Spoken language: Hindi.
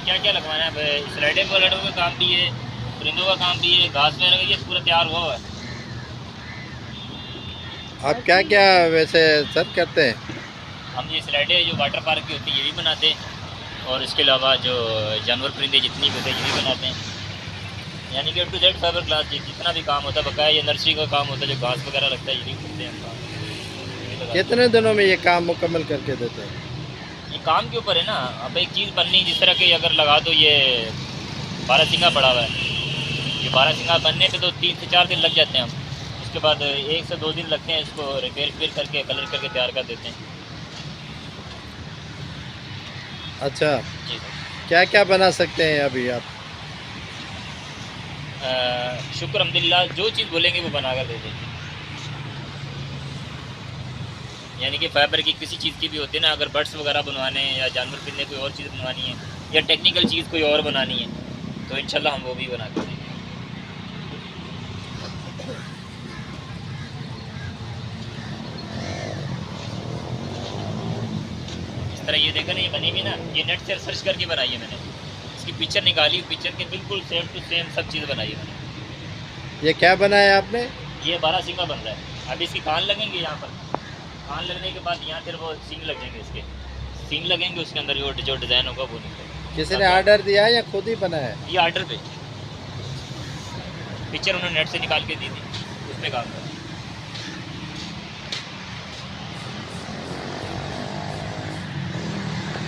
इसमें क्या क्या लगवाना है? स्लाइडिंग वालों का काम भी है, परिंदों का काम भी है, घास वगैरह का, ये पूरा तैयार हुआ है। आप क्या क्या वैसे सर करते हैं? हम ये स्लाइडें जो वाटर पार्क की होती है ये भी बनाते हैं, और इसके अलावा जो जानवर परिंदे जितनी भी होते हैं ये भी बनाते हैं। यानी कि टू जेड फाइबर ग्लास जितना भी काम होता है, बकाया ये नर्सरी का काम होता है, जो घास वगैरह लगता है ये भी करते हैं हम काम, ये भी लगाते हैं। कितने दिनों में ये काम मुकम्मल करके देते हैं? ये काम के ऊपर है ना। अब एक चीज़ बननी, जिस तरह की अगर लगा दो ये बारहसिंगा पड़ा हुआ है, ये बारहसिंगा बनने पे तो 3 से 4 दिन लग जाते हैं हम। उसके बाद 1 से 2 दिन लगते हैं इसको रिपेयर करके कलर करके तैयार कर देते हैं। अच्छा, जी सर। क्या क्या बना सकते हैं अभी आप? शुक्र अल्हम्दुलिल्लाह, जो चीज़ बोलेंगे वो बना कर दे देंगे। यानी कि फाइबर की किसी चीज़ की भी होती है ना, अगर बर्ड्स वगैरह बनवाने हैं या जानवर फिरने कोई और चीज़ बनवानी है या टेक्निकल चीज़ कोई और बनानी है, तो इंशाल्लाह हम वो भी बना कर देंगे। इस तरह ये देखा ना, ये बनी हुई ना, ये नेट से सर्च करके बनाई है मैंने। इसकी पिक्चर निकाली, पिक्चर के बिल्कुल सेम टू सेम सब चीज़ बनाई है मैंने। ये क्या बनाया आपने? ये बारहसिंगा बन रहा है। अभी इसकी कान लगेंगे यहाँ पर, कान लगने के बाद यहाँ फिर वो सींग लग जाएंगे, इसके सींग लगेंगे, उसके अंदर जो डिज़ाइन होगा वो निकलेगा। किसी ने ऑर्डर दिया है या खुद ही बनाया है? ये ऑर्डर पे पिक्चर उन्होंने नेट से निकाल के दी थी, उस पर काम कर